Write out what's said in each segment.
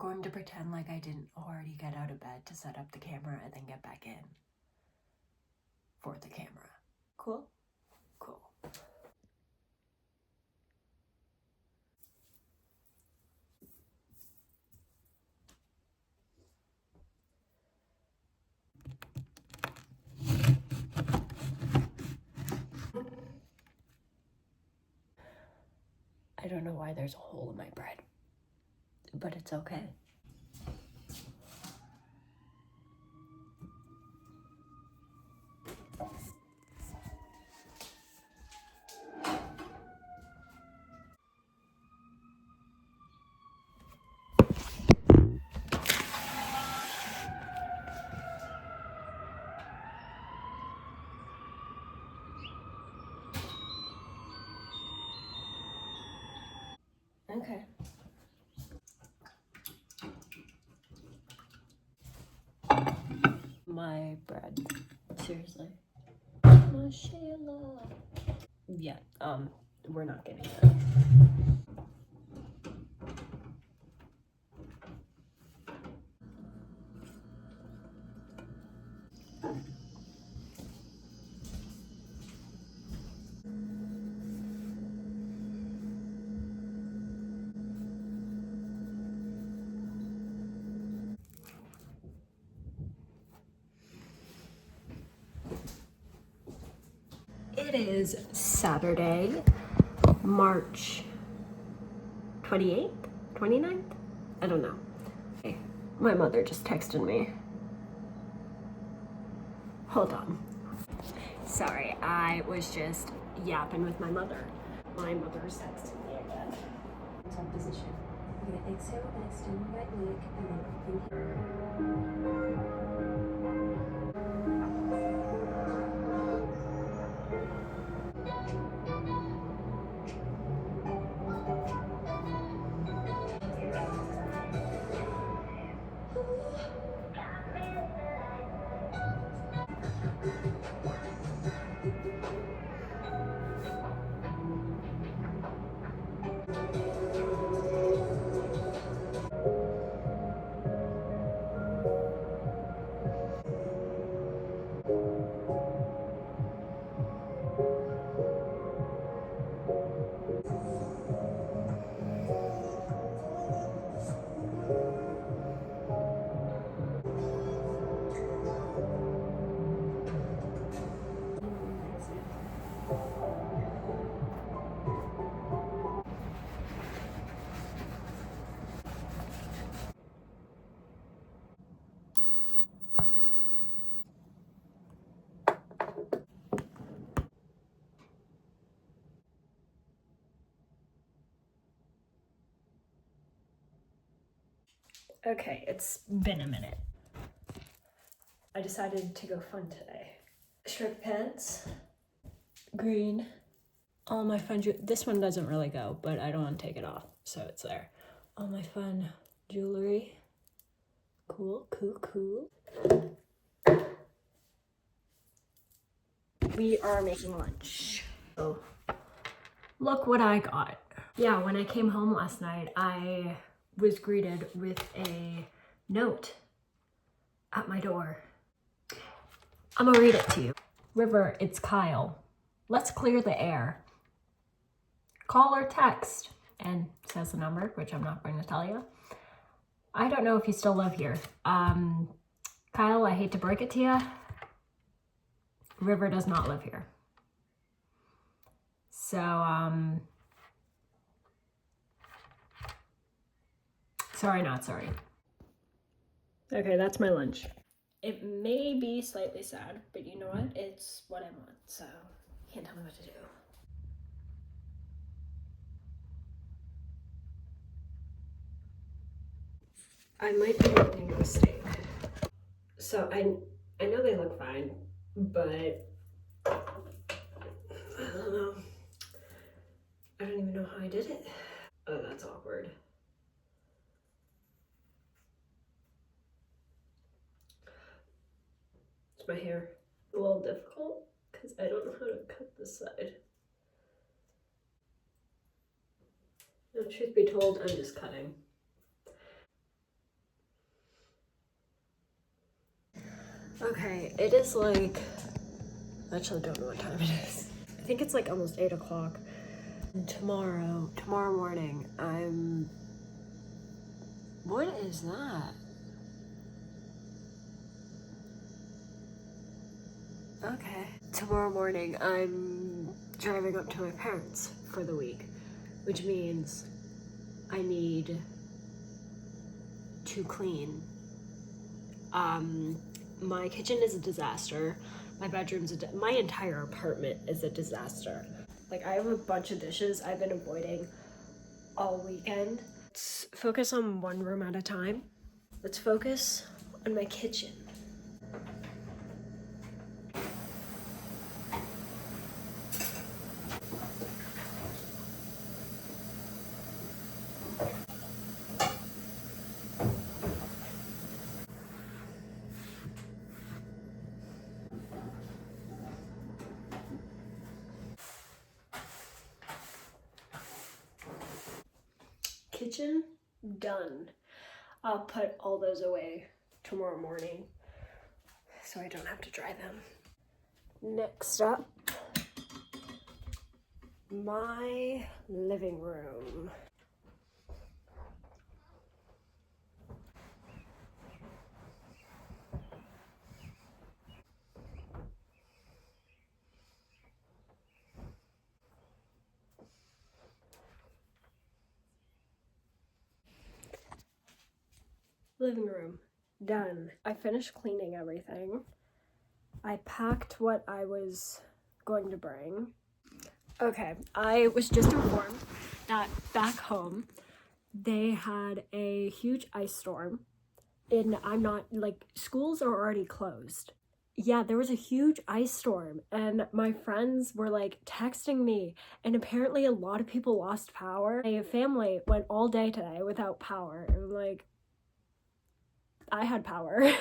going to pretend like I didn't already get out of bed to set up the camera and then get back in for the camera. Cool? Cool. I don't know why there's a hole in my bread, but it's okay. Okay. My bread. Seriously. Shayla. Yeah, we're not getting that. It is Saturday, March 28th, 29th? I don't know. Okay. My mother just texted me. Hold on. Sorry, I was just yapping with my mother. My mother's texting me again. Top position. You're gonna exhale and extend your right leg and then open. Okay, it's been a minute. I decided to go fun today. Short pants, green, all my fun this one doesn't really go, but I don't want to take it off, so it's there. All my fun jewelry. Cool, cool, cool. We are making lunch. So, look what I got. Yeah, when I came home last night, I was greeted with a note at my door. I'm gonna read it to you. River, it's Kyle. Let's clear the air. Call or text, and says the number, which I'm not going to tell you. I don't know if you still live here. Kyle, I hate to break it to you. River does not live here. So, sorry, not sorry. Okay, that's my lunch. It may be slightly sad, but you know what? It's what I want, so you can't tell me what to do. I might be making a mistake. So I know they look fine, but I don't know. I don't even know how I did it. Oh, that's awkward. Is my hair a little difficult? Because I don't know how to cut this side. No, truth be told, I'm just cutting. Okay, it is like, I actually don't know what time it is. I think it's like almost 8 o'clock. Tomorrow morning, what is that? Okay. Tomorrow morning, I'm driving up to my parents for the week, which means I need to clean. My kitchen is a disaster. My bedroom's my entire apartment is a disaster. Like, I have a bunch of dishes I've been avoiding all weekend. Let's focus on one room at a time. Let's focus on my kitchen. Kitchen done. I'll put all those away tomorrow morning so I don't have to dry them. Next up, my living room. Living room done. I finished cleaning everything. I packed what I was going to bring. Okay, I was just informed that back home they had a huge ice storm, and I'm not, like, schools are already closed. Yeah, there was a huge ice storm, and my friends were like texting me, and apparently a lot of people lost power. My family went all day today without power, and I'm like, I had power.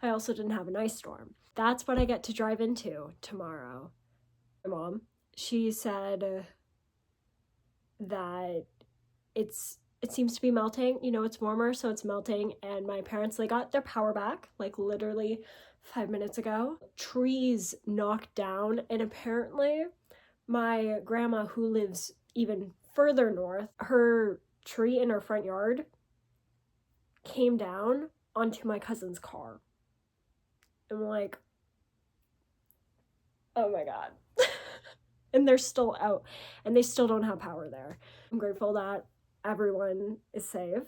I also didn't have an ice storm. That's what I get to drive into tomorrow. My mom, she said that it seems to be melting. You know, it's warmer, so it's melting. And my parents, they got their power back, like literally 5 minutes ago. Trees knocked down, and apparently my grandma, who lives even further north, her tree in her front yard came down onto my cousin's car. I'm like, oh my god. And they're still out, and they still don't have power there. I'm grateful that everyone is safe.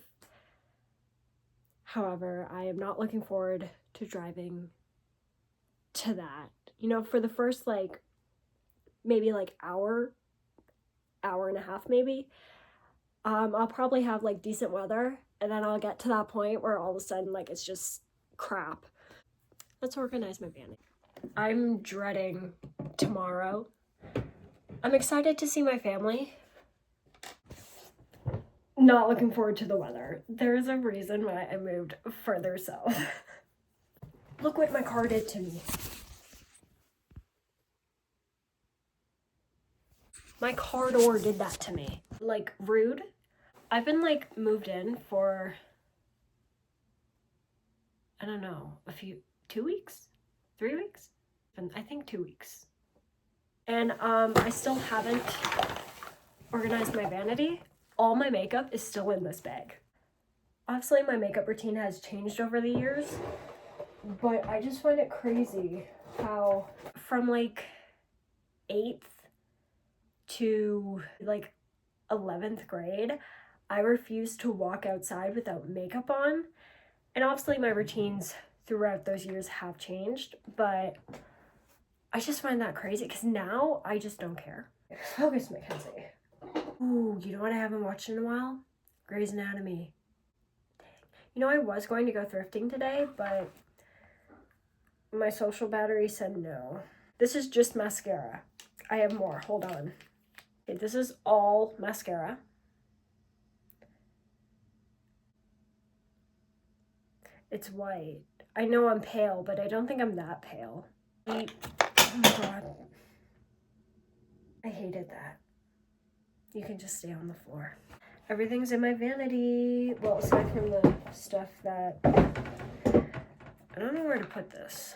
However, I am not looking forward to driving to that. You know, for the first, like, maybe like hour and a half maybe, I'll probably have like decent weather, and then I'll get to that point where all of a sudden, like, it's just crap. Let's organize my vanity. I'm dreading tomorrow. I'm excited to see my family. Not looking forward to the weather. There's a reason why I moved further south. Look what my car did to me. My car door did that to me. Like, rude. I've been, like, moved in for, I don't know, 2 weeks? 3 weeks? I think 2 weeks. And I still haven't organized my vanity. All my makeup is still in this bag. Obviously, my makeup routine has changed over the years, but I just find it crazy how from like 8th to like 11th grade, I refused to walk outside without makeup on. And obviously my routines throughout those years have changed, but I just find that crazy because now I just don't care. Focus, Mackenzie. Ooh, you know what I haven't watched in a while? Grey's Anatomy. You know, I was going to go thrifting today, but my social battery said no. This is just mascara. I have more. Hold on. Okay, this is all mascara. It's white. I know I'm pale, but I don't think I'm that pale. Oh my god. I hated that. You can just stay on the floor. Everything's in my vanity. Well, aside from the stuff that I don't know where to put this.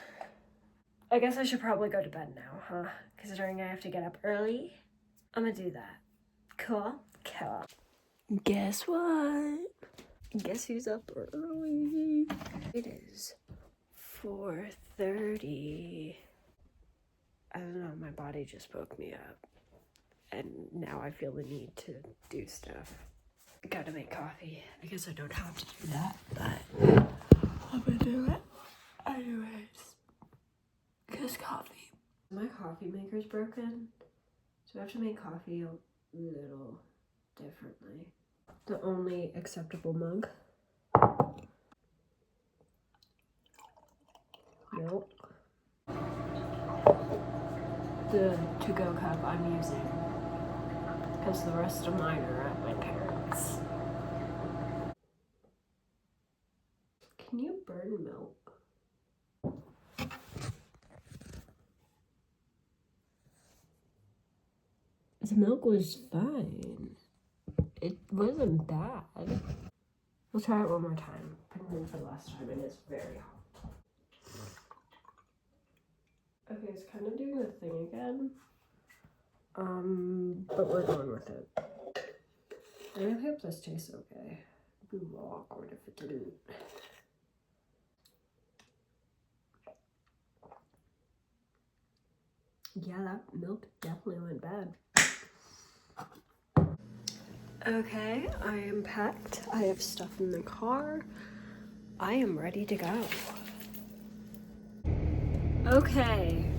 I guess I should probably go to bed now, huh? Considering I have to get up early. I'm gonna do that. Cool? Cool. Guess what? Guess who's up early? It is 4:30. I don't know, my body just woke me up. And now I feel the need to do stuff. I gotta make coffee. I guess I don't have to do that, but I'm gonna do it anyways. Cause coffee. My coffee maker's broken, so I have to make coffee a little differently. The only acceptable mug. Milk. The to-go cup I'm using, because the rest of mine are at my parents'. Can you burn milk? The milk was fine. It wasn't bad. We'll try it one more time. I didn't for the last time, and it's very hot. Okay, it's kind of doing the thing again. But we're going with it. I hope this tastes okay. It'd be real awkward if it didn't. Yeah, that milk definitely went bad. Okay, I am packed. I have stuff in the car. I am ready to go. Okay,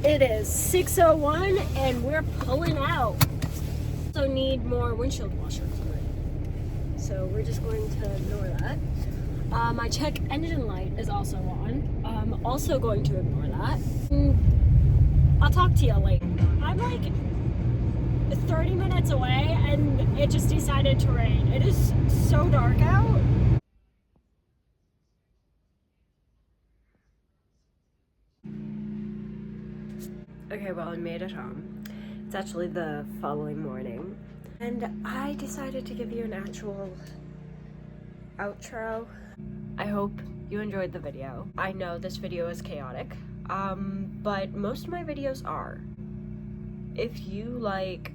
it is 6:01 and we're pulling out. Also need more windshield washer fluid. So we're just going to ignore that. My check engine light is also on. I'm also going to ignore that. I'll talk to you later. I'm like 30 minutes away and it just decided to rain. It is so dark out. Okay, well, I made it home. It's actually the following morning. And I decided to give you an actual outro. I hope you enjoyed the video. I know this video is chaotic, but most of my videos are. If you like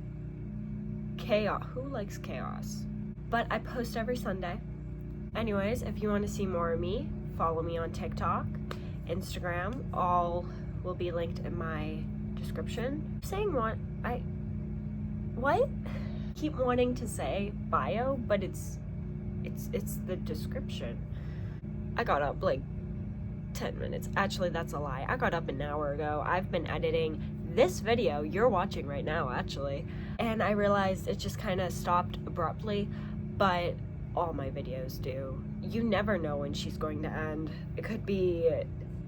chaos, who likes chaos? But I post every Sunday. Anyways, if you want to see more of me, follow me on TikTok, Instagram. All will be linked in my description. Saying what? Keep wanting to say bio, but it's the description. I got up like 10 minutes. Actually, that's a lie. I got up an hour ago. I've been editing this video you're watching right now, actually. And I realized it just kind of stopped abruptly, but all my videos do. You never know when she's going to end. It could be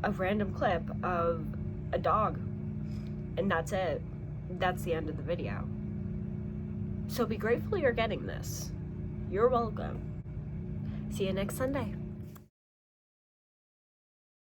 a random clip of a dog, and that's it. That's the end of the video. So be grateful you're getting this. You're welcome. See you next Sunday.